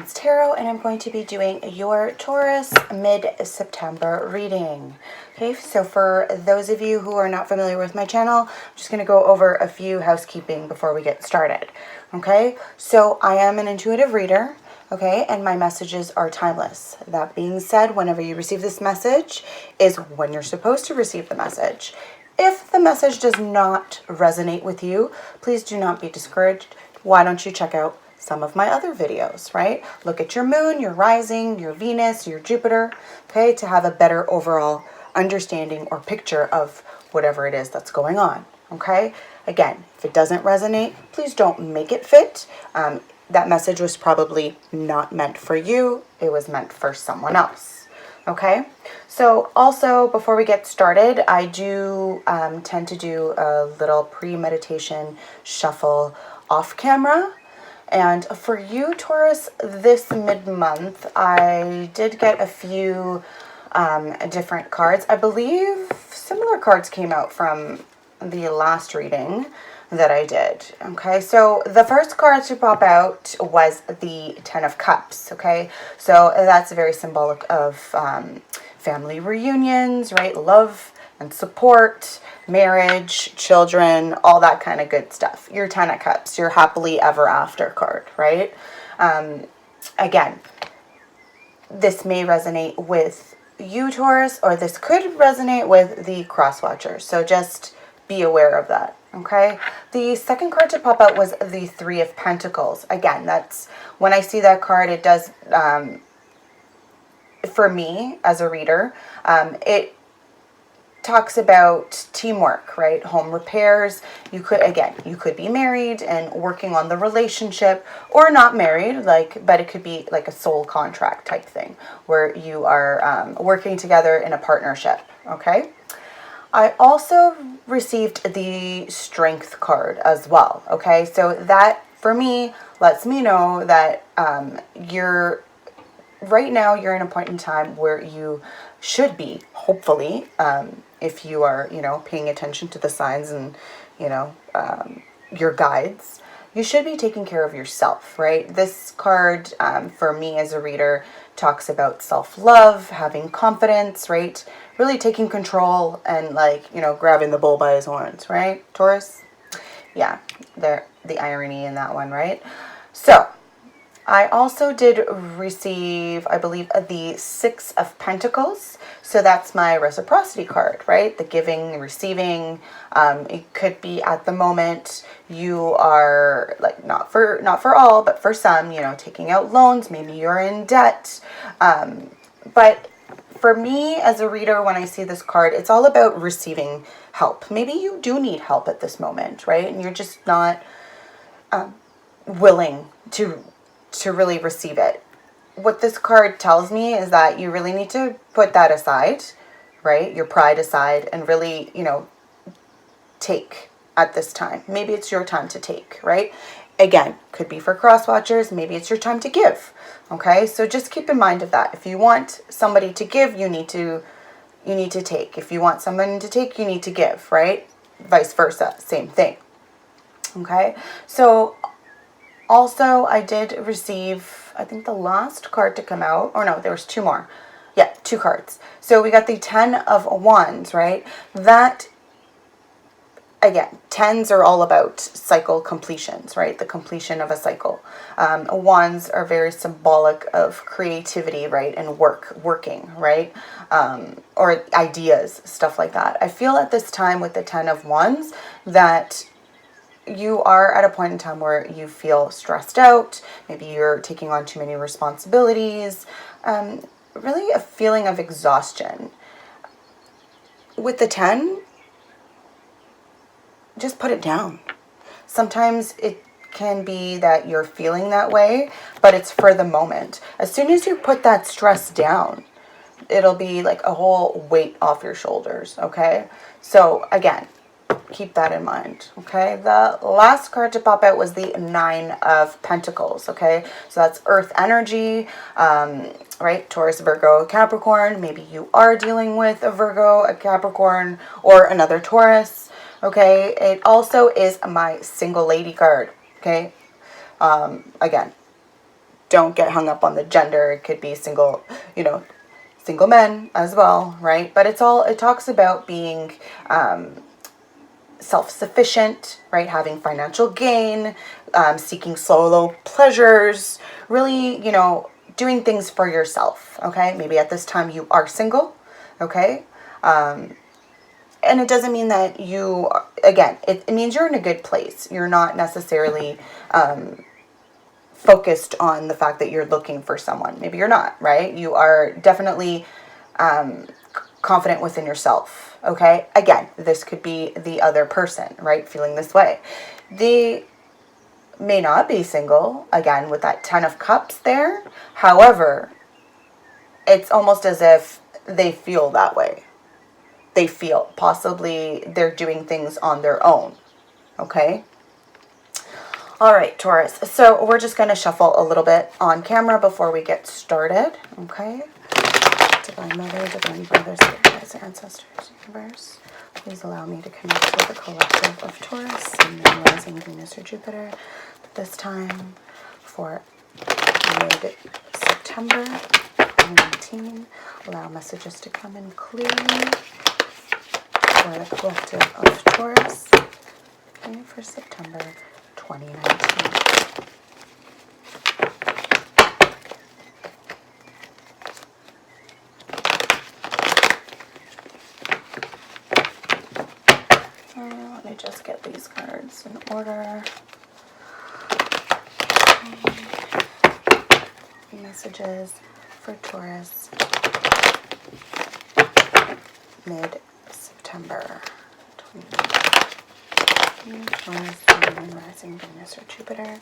Moonbean's Tarot, and I'm going to be doing your Taurus mid-September reading. Okay, so for those of you who are not familiar with my channel, I'm just going to go over a few housekeeping before we get started. Okay, so I am an intuitive reader, okay, and my messages are timeless. That being said, whenever you receive this message is when you're supposed to receive the message. If the message does not resonate with you, please do not be discouraged. Why don't you check out some of my other videos, right? Look at your moon, your rising, your Venus, your Jupiter, okay, to have a better overall understanding or picture of whatever it is that's going on, okay? Again, if it doesn't resonate, please don't make it fit. That message was probably not meant for you. It was meant for someone else, okay? So also, before we get started, I do tend to do a little pre-meditation shuffle off camera. And for you, Taurus, this mid-month, I did get a few different cards. I believe similar cards came out from the last reading that I did. Okay, so the first card to pop out was the Ten of Cups. Okay, so that's very symbolic of family reunions, right? Love and support, marriage, children, all that kind of good stuff. Your Ten of Cups, your happily ever after card, right? Again, this may resonate with you, Taurus, or this could resonate with the cross watchers. So just be aware of that, okay? The second card to pop out was the Three of Pentacles. Again, that's when I see that card, it does, for me as a reader, it talks about teamwork, right? Home repairs. You could be married and working on the relationship, or not married, but it could be like a soul contract type thing where you are working together in a partnership, okay? I also received the Strength card as well, okay? So that, for me, lets me know that right now you're in a point in time where you should be, hopefully, if you are, paying attention to the signs and, your guides, you should be taking care of yourself, right? This card, for me as a reader, talks about self-love, having confidence, right? Really taking control and, grabbing the bull by his horns, right, Taurus? Yeah, the irony in that one, right? So I also did receive, I believe, the Six of Pentacles. So that's my reciprocity card, right? The giving, receiving. It could be at the moment you are not for all, but for some, taking out loans. Maybe you're in debt. But for me as a reader, when I see this card, it's all about receiving help. Maybe you do need help at this moment, right? And you're just not willing to really receive it. What this card tells me is that you really need to put that aside, right? Your pride aside, and really, take at this time. Maybe it's your time to take, right? Again, could be for cross watchers. Maybe it's your time to give. Okay, so just keep in mind of that. If you want somebody to give, you need to take. If you want someone to take, you need to give, right? Vice versa, same thing. Okay, so also, I did receive, I think, the last card to come out. Or no, there was two more. Yeah, two cards. So we got the Ten of Wands, right? That, again, tens are all about cycle completions, right? The completion of a cycle. Wands are very symbolic of creativity, right? And working, right? Or ideas, stuff like that. I feel at this time with the Ten of Wands that you are at a point in time where you feel stressed out. Maybe you're taking on too many responsibilities. Really a feeling of exhaustion. With the 10, just put it down. Sometimes it can be that you're feeling that way, but it's for the moment. As soon as you put that stress down, it'll be like a whole weight off your shoulders, okay? So again, keep that in mind, okay? The last card to pop out was the Nine of Pentacles, okay? So that's earth energy, right? Taurus, Virgo, Capricorn. Maybe you are dealing with a Virgo, a Capricorn, or another Taurus, okay? It also is my single lady card, okay? Again, don't get hung up on the gender. It could be single, you know, single men as well, right? But it talks about being self-sufficient, right? Having financial gain, seeking solo pleasures, really, you know, doing things for yourself, okay? Maybe at this time you are single, okay? And it doesn't mean that you, again, it means you're in a good place. You're not necessarily focused on the fact that you're looking for someone. Maybe you're not, right? You are definitely confident within yourself, okay? Again, this could be the other person, right? Feeling this way. They may not be single, again, with that 10 of Cups there. However, it's almost as if they feel that way. They feel possibly they're doing things on their own, okay? All right, Taurus. So we're just going to shuffle a little bit on camera before we get started, okay? Divine Mother, Divine Brothers, Guides, Ancestors, Universe, please allow me to connect with the collective of Taurus and then rising Venus or Jupiter this time for mid-September 2019. Allow messages to come in clearly for the collective of Taurus, okay, for September 2019. Let me just get these cards in order. Messages for Taurus, mid-September 2019. Taurus, Moon, rising Venus or Jupiter.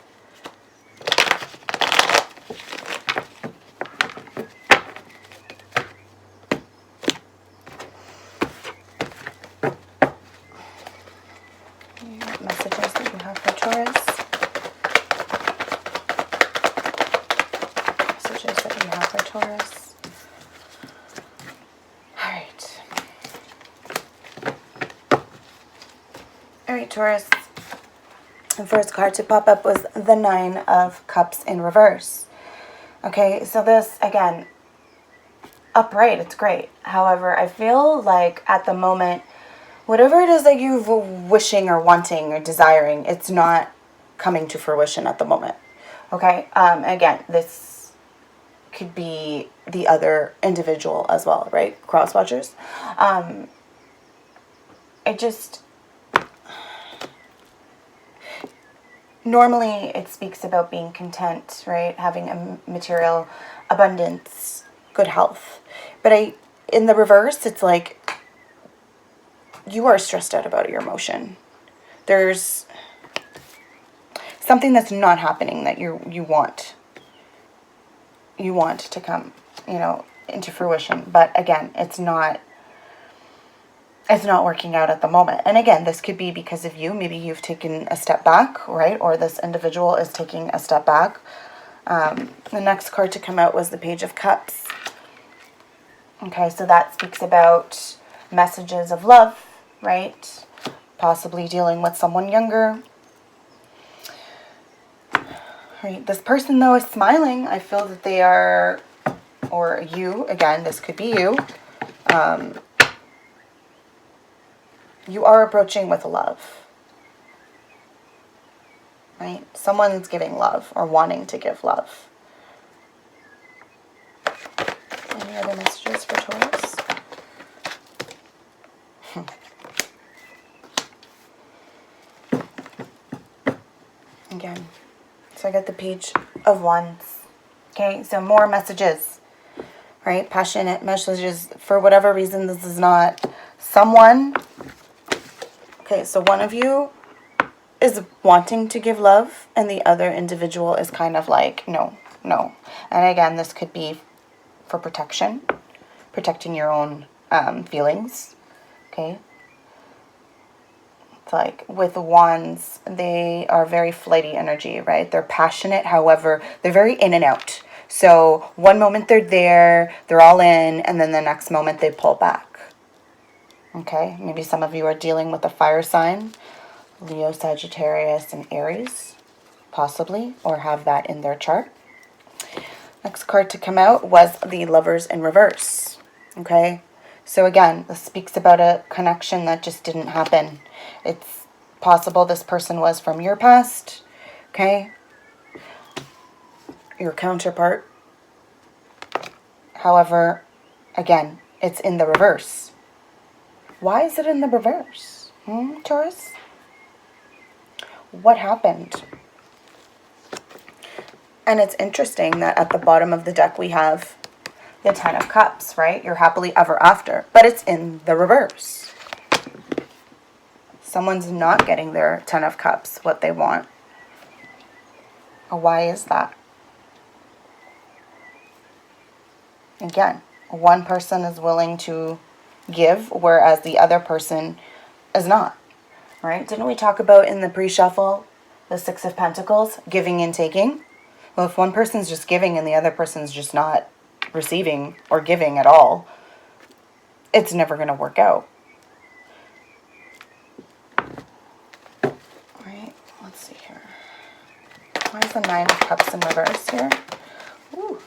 Messages that you have for Taurus. Messages that you have for Taurus. All right, Taurus. The first card to pop up was the 9 of Cups in reverse. Okay, so this, again, upright, it's great. However, I feel like at the moment, whatever it is that you're wishing or wanting or desiring, it's not coming to fruition at the moment. Okay, again, this could be the other individual as well, right? Cross watchers. Normally it speaks about being content, right? Having a material abundance, good health. But in the reverse, it's like you are stressed out about your emotion. There's something that's not happening that you want to come, you know, into fruition. But again, it's not working out at the moment. And again, this could be because of you. Maybe you've taken a step back, right? Or this individual is taking a step back. The next card to come out was the Page of Cups. Okay, so that speaks about messages of love, right? Possibly dealing with someone younger. Right, this person, though, is smiling. I feel that they are, or you, again, this could be you. You are approaching with love, right? Someone's giving love or wanting to give love. Any other messages for Taurus? Again, so I got the Page of Wands. Okay, so more messages, right? Passionate messages. For whatever reason, this is not someone. Okay, so one of you is wanting to give love, and the other individual is kind of like, no. And again, this could be for protection, protecting your own feelings, okay? It's like with wands, they are very flighty energy, right? They're passionate, however, they're very in and out. So one moment they're all in, and then the next moment they pull back. Okay, maybe some of you are dealing with a fire sign, Leo, Sagittarius, and Aries, possibly, or have that in their chart. Next card to come out was the Lovers in reverse. Okay, so again, this speaks about a connection that just didn't happen. It's possible this person was from your past, okay, your counterpart. However, again, it's in the reverse. Why is it in the reverse? Taurus? What happened? And it's interesting that at the bottom of the deck we have the Ten of Cups, right? You're happily ever after. But it's in the reverse. Someone's not getting their Ten of Cups, what they want. Why is that? Again, one person is willing to give, whereas the other person is not, right? Didn't we talk about in the pre-shuffle, the Six of Pentacles, giving and taking? Well, if one person's just giving and the other person's just not receiving or giving at all, it's never going to work out. All right, let's see here. Why is the Nine of Cups in reverse here? Ooh,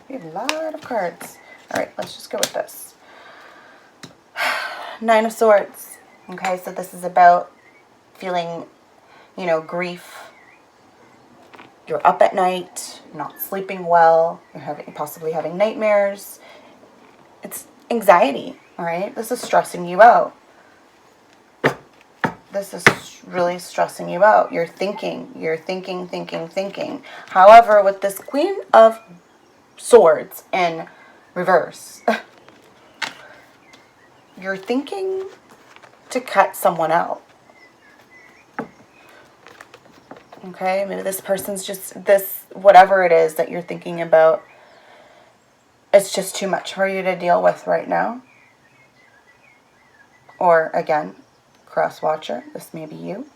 we have a lot of cards. All right, let's just go with this. Nine of Swords. Okay, so this is about feeling, grief. You're up at night, not sleeping well, you're possibly having nightmares. It's anxiety, all right? This is stressing you out. This is really stressing you out. You're thinking. However, with this Queen of Swords in reverse, you're thinking to cut someone out. Okay, maybe this person's just, whatever it is that you're thinking about, it's just too much for you to deal with right now. Or, again, cross-watcher, this may be you.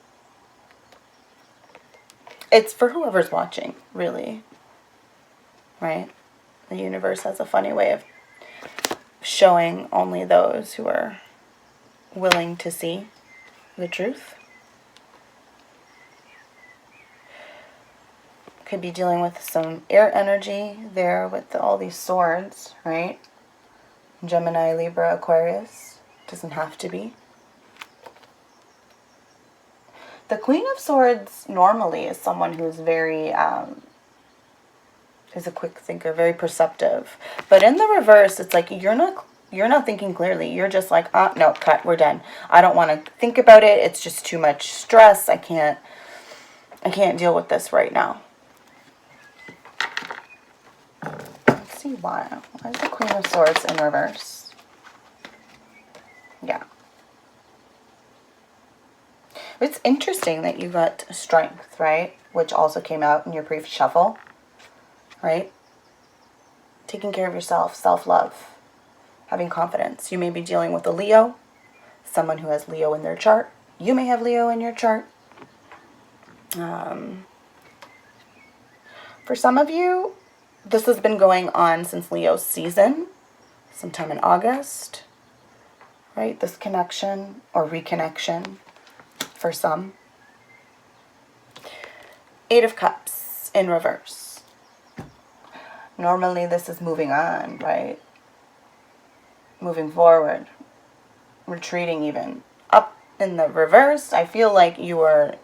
It's for whoever's watching, really. Right? The universe has a funny way of showing only those who are willing to see the truth. Could be dealing with some air energy there with all these swords, right? Gemini, Libra, Aquarius. Doesn't have to be. The Queen of Swords normally is someone who's very, is a quick thinker, very perceptive. But in the reverse, it's like you're not thinking clearly. You're just like, no, cut, we're done. I don't want to think about it. It's just too much stress. I can't deal with this right now. Let's see why. Why is the Queen of Swords in reverse? Yeah. It's interesting that you got Strength, right? Which also came out in your pre-shuffle, right? Taking care of yourself, self-love, having confidence. You may be dealing with a Leo, someone who has Leo in their chart. You may have Leo in your chart. For some of you, this has been going on since Leo's season, sometime in August, right? This connection or reconnection for some. Eight of Cups in reverse. Normally this is moving on, right? Moving forward, retreating even. Up in the reverse, I feel like you are,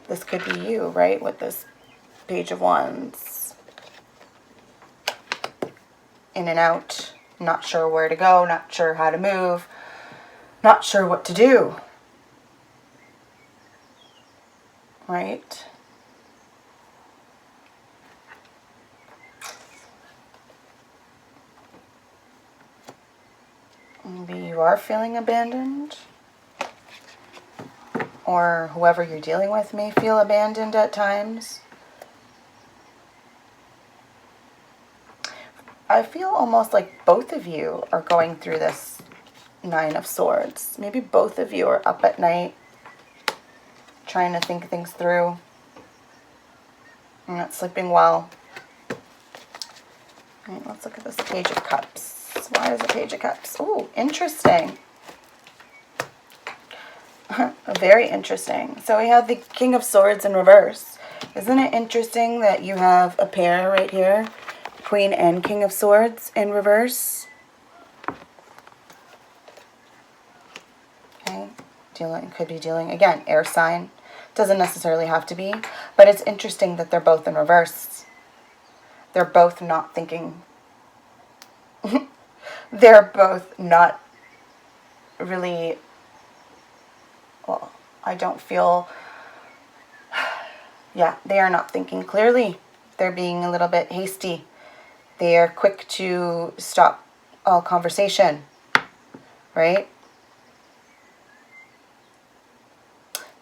this could be you, right? With this Page of Wands. In and out, not sure where to go, not sure how to move, not sure what to do. Right? Maybe you are feeling abandoned. Or whoever you're dealing with may feel abandoned at times. I feel almost like both of you are going through this Nine of Swords. Maybe both of you are up at night trying to think things through. You're not sleeping well. All right, let's look at this Page of Cups. Why is the Page of Cups? Oh, interesting. Very interesting. So we have the King of Swords in reverse. Isn't it interesting that you have a pair right here? Queen and King of Swords in reverse. Okay, could be dealing, again, air sign. Doesn't necessarily have to be, but it's interesting that they're both in reverse. They're both not thinking. They're both not really, well, I don't feel, yeah, they are not thinking clearly. They're being a little bit hasty. They are quick to stop all conversation, right?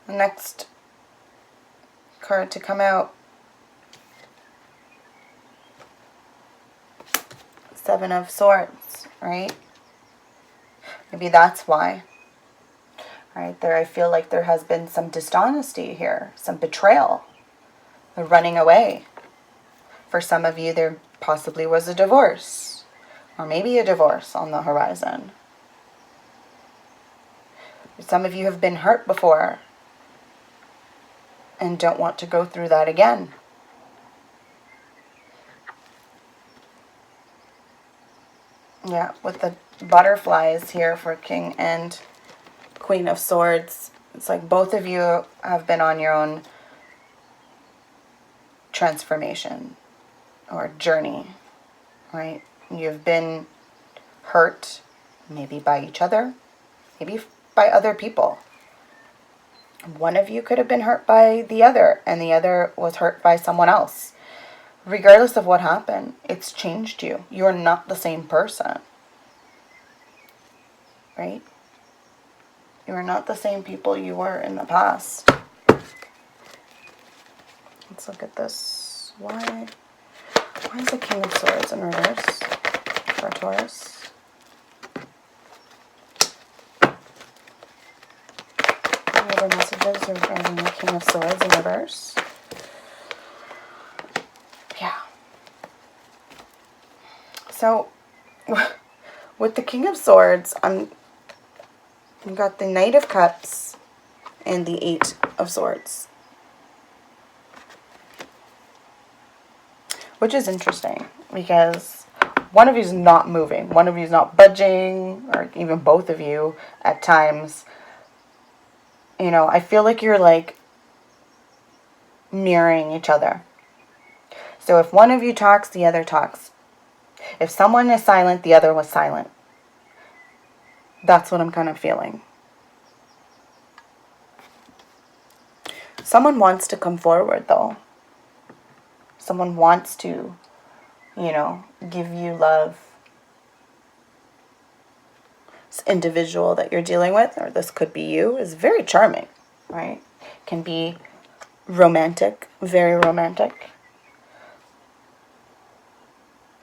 The next card to come out, Seven of Swords, right? Maybe that's why. Right there, I feel like there has been some dishonesty here, some betrayal, the running away. For some of you, there possibly was a divorce, or maybe a divorce on the horizon. Some of you have been hurt before and don't want to go through that again. Yeah, with the butterflies here for King and Queen of Swords, it's like both of you have been on your own transformation or journey, right? You've been hurt, maybe by each other, maybe by other people. One of you could have been hurt by the other, and the other was hurt by someone else. Regardless of what happened, it's changed you. You're not the same person, right? You are not the same people you were in the past. Let's look at this. Why is the King of Swords in reverse for Taurus? Any other messages regarding the King of Swords in reverse? Yeah. So, with the King of Swords, I've got the Knight of Cups and the Eight of Swords. Which is interesting, because one of you is not moving. One of you is not budging, or even both of you at times. You know, I feel like you're like mirroring each other. So if one of you talks, the other talks. If someone is silent, the other was silent. That's what I'm kind of feeling. Someone wants to come forward, though. Someone wants to, you know, give you love. This individual that you're dealing with, or this could be you, is very charming, right? Can be romantic, very romantic.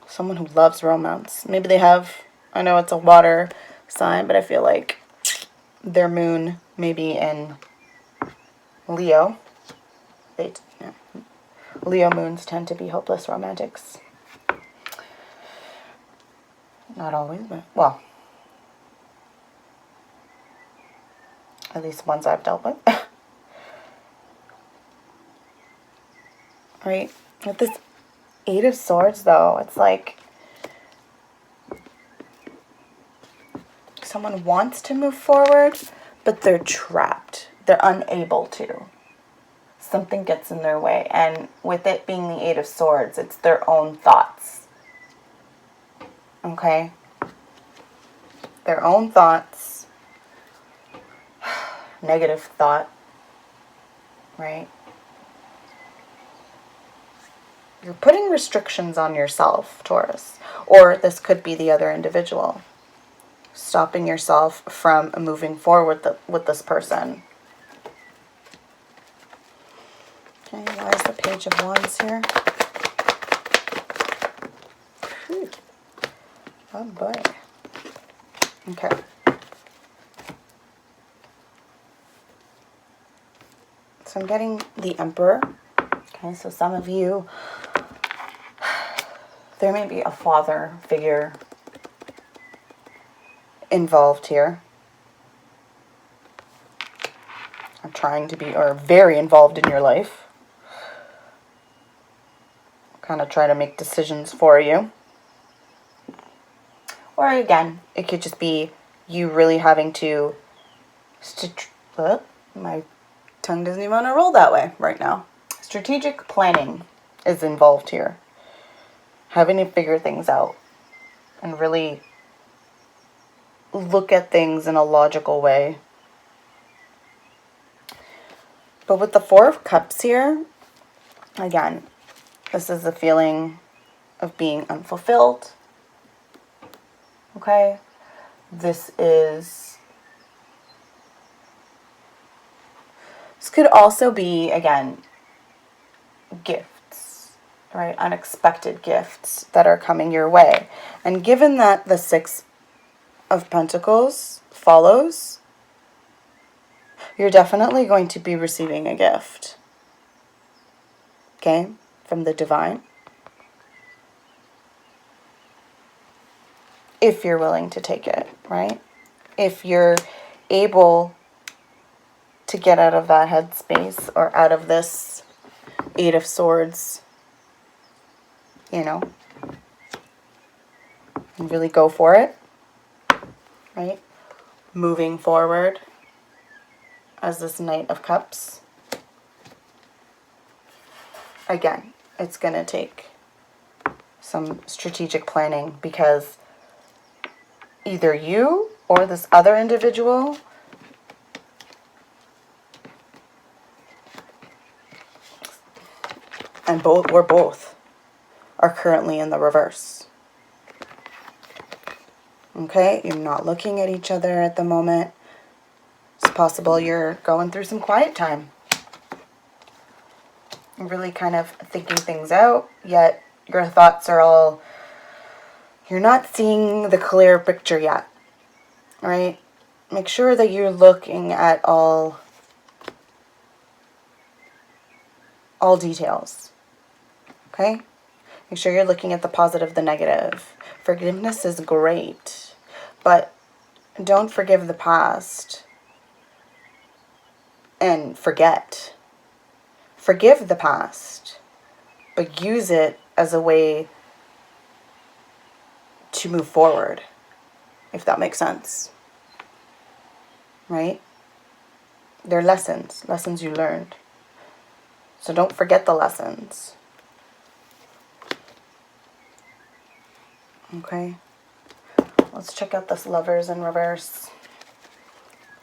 Someone who loves romance. Maybe they have, I know it's a water sign, but I feel like their moon maybe in Leo. Leo moons tend to be hopeless romantics. Not always, but, well, at least ones I've dealt with. Right? With this Eight of Swords, though, it's like someone wants to move forward, but they're trapped. They're unable to. Something gets in their way. And with it being the Eight of Swords, it's their own thoughts. Okay? Their own thoughts. Negative thought. Right? You're putting restrictions on yourself, Taurus. Or this could be the other individual. Stopping yourself from moving forward with this person. Okay, why is the Page of Wands here? Whew. Oh boy. Okay. So I'm getting the Emperor. Okay, so some of you, there may be a father figure involved here. I'm trying to be, or very involved in your life. kind of try to make decisions for you. Or again, it could just be you really having to, my tongue doesn't even want to roll that way right now. Strategic planning is involved here. Having to figure things out and really look at things in a logical way. But with the Four of Cups here, again, this is a feeling of being unfulfilled. Okay? This could also be, again, gifts, right? Unexpected gifts that are coming your way. And given that the Six of Pentacles follows, you're definitely going to be receiving a gift, okay, from the divine. If you're willing to take it, right? If you're able to get out of that headspace or out of this Eight of Swords, you know, and really go for it, right? Moving forward as this Knight of Cups. Again, it's going to take some strategic planning because either you or this other individual and both are currently in the reverse. Okay, you're not looking at each other at the moment. It's possible you're going through some quiet time. You're really kind of thinking things out, yet your thoughts are all, you're not seeing the clear picture yet, right? Make sure that you're looking at all details, okay? Make sure you're looking at the positive, the negative. Forgiveness is great, but don't forgive the past and forget. Forgive the past, but use it as a way to move forward, if that makes sense, right? They're lessons you learned. So don't forget the lessons. Okay, let's check out this Lovers in reverse.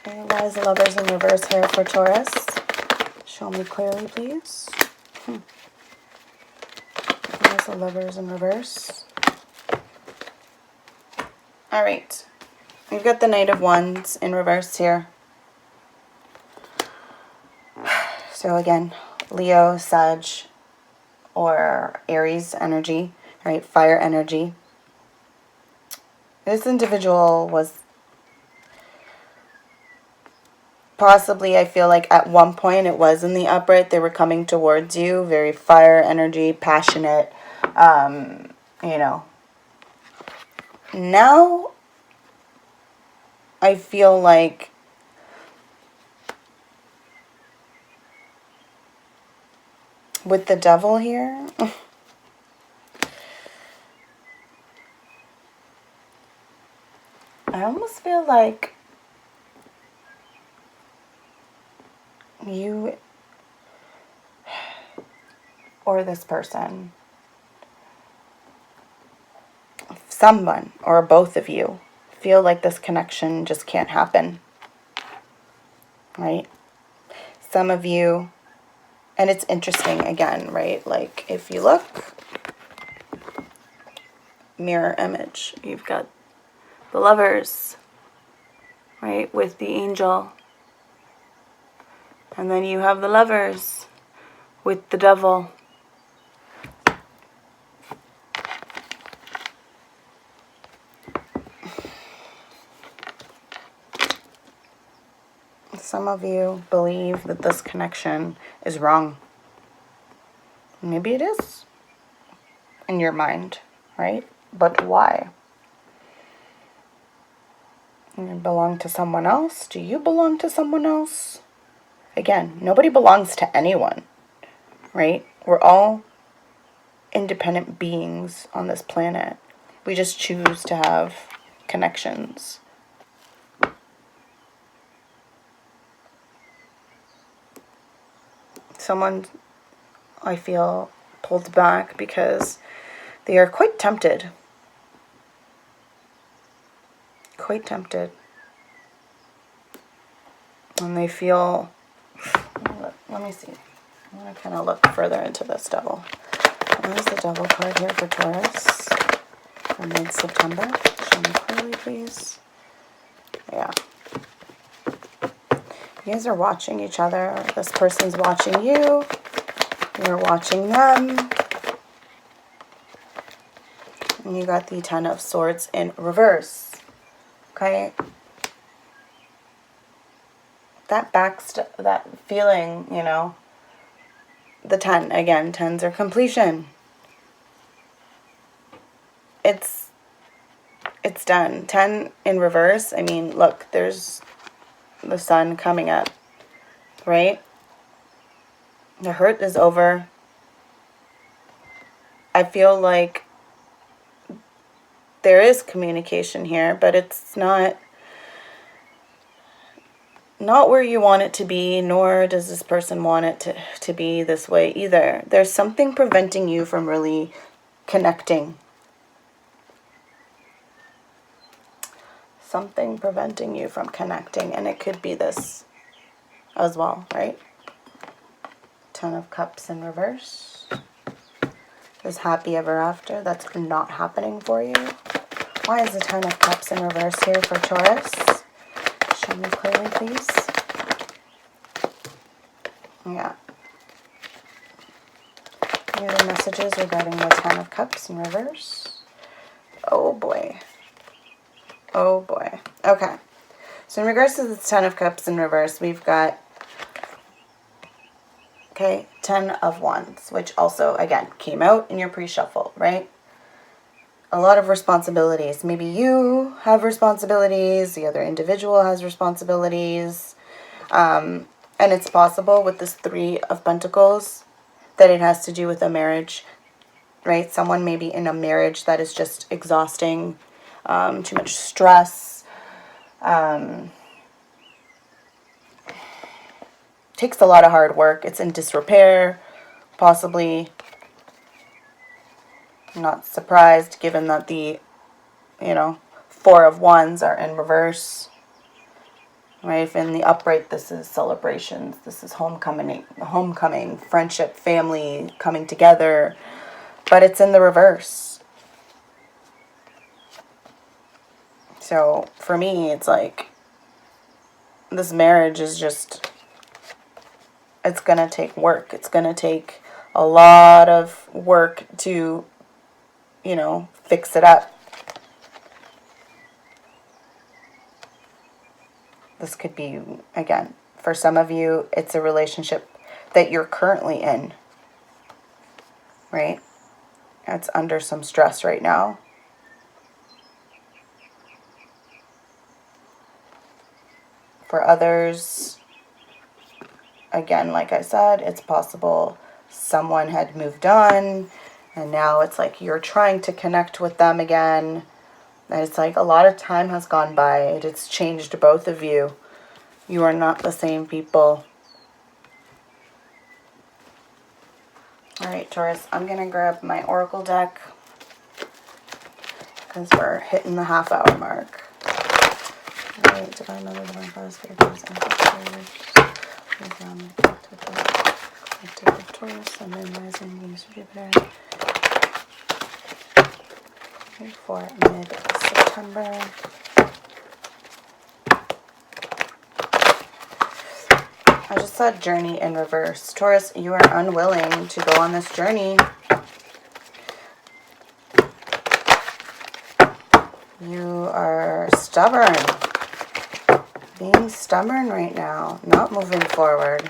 Okay, guys, Lovers in reverse here for Taurus. Show me clearly, please. There's the Lovers in reverse. All right, we've got the Knight of Wands in reverse here. So again, Leo, Sag, or Aries energy, right? Fire energy. This individual was possibly, I feel like at one point it was in the upright. They were coming towards you. Very fire energy, passionate, you know. Now, I feel like with the Devil here, I almost feel like you or this person, someone or both of you, feel like this connection just can't happen, right? Some of you, and it's interesting again, right? Like if you look, mirror image, you've got the Lovers, right, with the Angel. And then you have the Lovers with the Devil. Some of you believe that this connection is wrong. Maybe it is in your mind, right? But why? You belong to someone else? Do you belong to someone else? Again, nobody belongs to anyone, right? We're all independent beings on this planet. We just choose to have connections. Someone, I feel, pulled back because they are quite tempted. Quite tempted. And they feel, let me see. I want to kind of look further into this devil. What is the devil card here for Taurus for mid-September? Show me clearly, please. Yeah. You guys are watching each other. This person's watching you. You're watching them. And you got the Ten of Swords in reverse. Okay? That feeling, you know, the 10, again, 10s are completion. It's done. 10 in reverse, I mean, look, there's the sun coming up, right? The hurt is over. I feel like there is communication here, but it's not where you want it to be, nor does this person want it to be this way either. There's something preventing you from really connecting. Something preventing you from connecting, and it could be this as well, right? Ten of Cups in reverse. This happy ever after, that's not happening for you. Why is the Ten of Cups in reverse here for Taurus? Show me clearly, please. Yeah. Any other messages regarding the Ten of Cups in reverse? Oh boy. Oh boy. Okay. So in regards to the Ten of Cups in reverse, we've got, okay, 10 of Wands, which also, again, came out in your pre-shuffle, right? A lot of responsibilities. Maybe you have responsibilities, the other individual has responsibilities, and it's possible with this Three of Pentacles that it has to do with a marriage, right? Someone may be in a marriage that is just exhausting, too much stress, takes a lot of hard work. It's in disrepair, possibly. I'm not surprised given that the, you know, Four of Wands are in reverse. Right? If in the upright, this is celebrations. This is homecoming, friendship, family coming together. But it's in the reverse. So for me, it's like this marriage is just, it's going to take work. It's going to take a lot of work to, you know, fix it up. This could be, again, for some of you, it's a relationship that you're currently in, right? It's under some stress right now. For others, again, like I said, it's possible someone had moved on and now it's like you're trying to connect with them again. And it's like a lot of time has gone by. It's changed both of you. You are not the same people. All right, Taurus, I'm going to grab my Oracle deck because we're hitting the half-hour mark. All right, Divine Mother, Divine Father, Spirit, Guides, and Protectors. Please allow me to connect with the collective of Taurus, and then rising, Venus, Jupiter. Okay, for mid-September. I just saw journey in reverse. Taurus, you are unwilling to go on this journey. You are stubborn. Being stubborn right now. Not moving forward.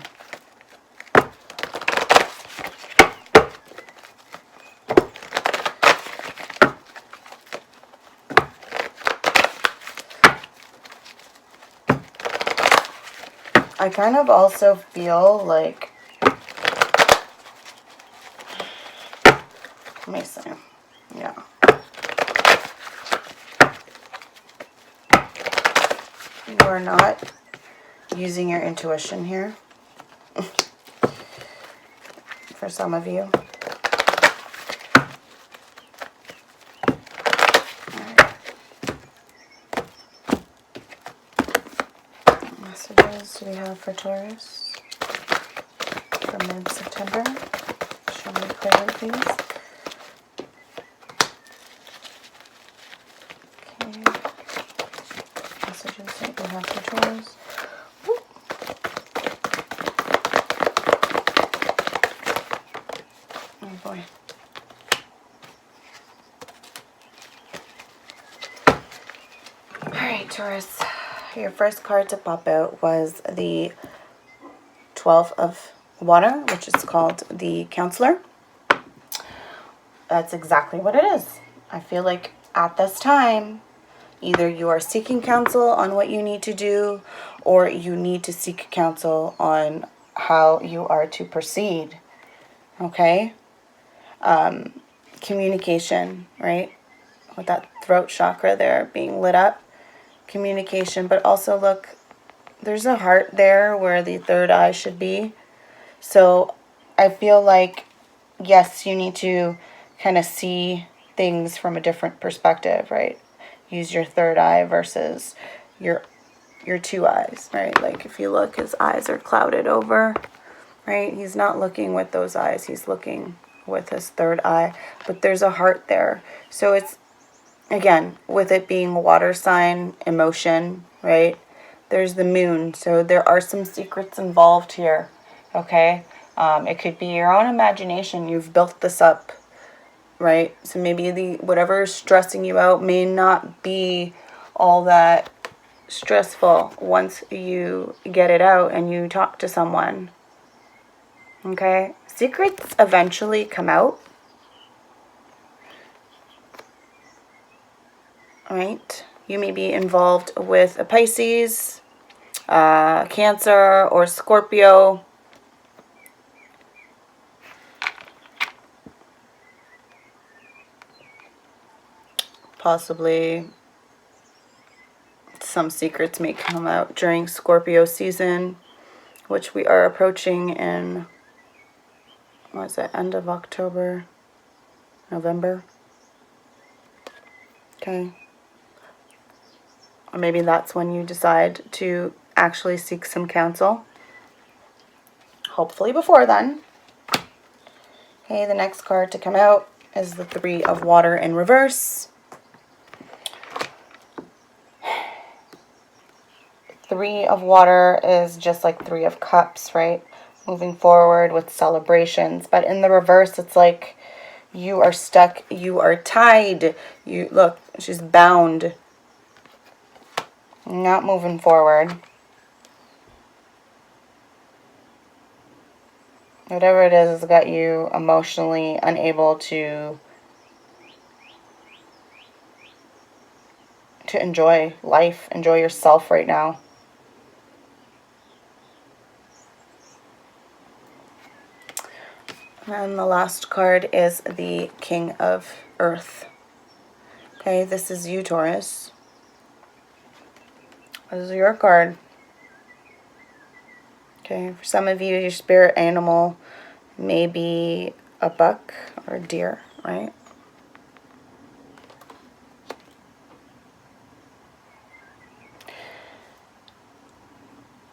I kind of also feel like Let me see. Yeah. You are not using your intuition here. For some of you. What messages do we have for Taurus for mid-September? Show me clearly, please. Okay. Messages that we have for Taurus. Oh boy. Alright, Taurus. Your first card to pop out was the 12 of Water, which is called the Counselor. That's exactly what it is. I feel like at this time, either you are seeking counsel on what you need to do, or you need to seek counsel on how you are to proceed. Okay? Communication, right? With that throat chakra there being lit up. Communication, but also look, there's a heart there where the third eye should be. So I feel like, yes, you need to kind of see things from a different perspective, right? Use your third eye versus your two eyes, right? Like if you look, his eyes are clouded over, right? He's not looking with those eyes. He's looking with his third eye, but there's a heart there. So it's, again, with it being a water sign, emotion, right? There's the moon. So there are some secrets involved here, okay? It could be your own imagination. You've built this up, right? So maybe whatever is stressing you out may not be all that stressful once you get it out and you talk to someone, okay? Secrets eventually come out. Right? You may be involved with a Pisces, Cancer, or Scorpio. Possibly some secrets may come out during Scorpio season, which we are approaching in, what is it, end of October, November? Okay. Or maybe that's when you decide to actually seek some counsel. Hopefully before then. Okay, the next card to come out is the Three of Water in reverse. Three of Water is just like Three of Cups, right? Moving forward with celebrations. But in the reverse, it's like you are stuck, you are tied. You look, she's bound. Not moving forward. Whatever it is has got you emotionally unable to enjoy life, enjoy yourself right now. And the last card is the King of Earth. Okay, this is you, Taurus. This is your card. Okay, for some of you, your spirit animal may be a buck or a deer, right?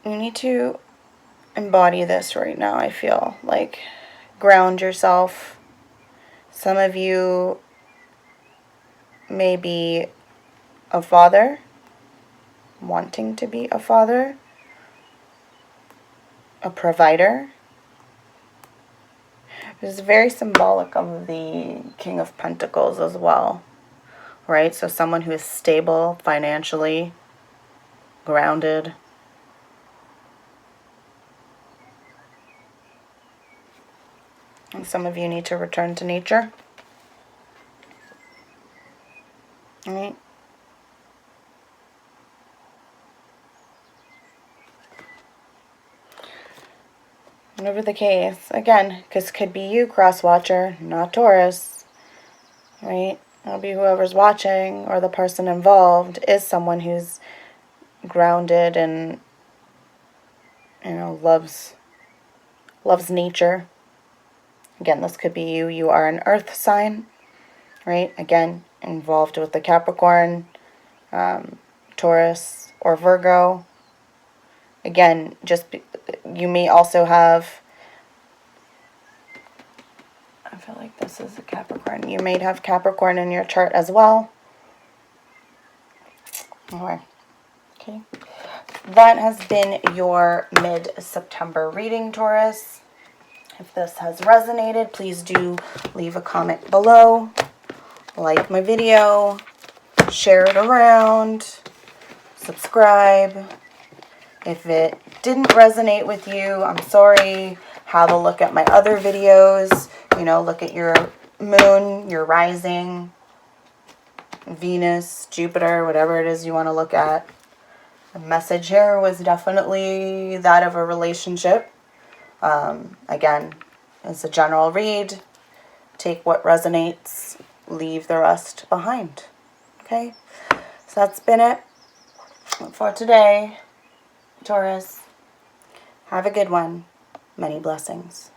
You need to embody this right now, I feel. Like, ground yourself. Some of you may be a father, wanting to be a father, a provider. It's very symbolic of the King of Pentacles as well, right? So someone who is stable financially, grounded. And some of you need to return to nature. All right? Whatever the case, again, because could be you, cross watcher, not Taurus. right? It'll be whoever's watching or the person involved is someone who's grounded and, you know, loves nature. Again, this could be you. You are an earth sign, right? Again, involved with the Capricorn, Taurus, or Virgo. Again, you may also have, I feel like this is a Capricorn. You may have Capricorn in your chart as well. Okay. That has been your mid-September reading, Taurus. If this has resonated, please do leave a comment below. Like my video. Share it around. Subscribe. If it didn't resonate with you, I'm sorry. Have a look at my other videos. You know, look at your moon, your rising, Venus, Jupiter, whatever it is you want to look at. The message here was definitely that of a relationship. Again, it's a general read. Take what resonates, leave the rest behind. Okay? So that's been it for today, Taurus. Have a good one. Many blessings.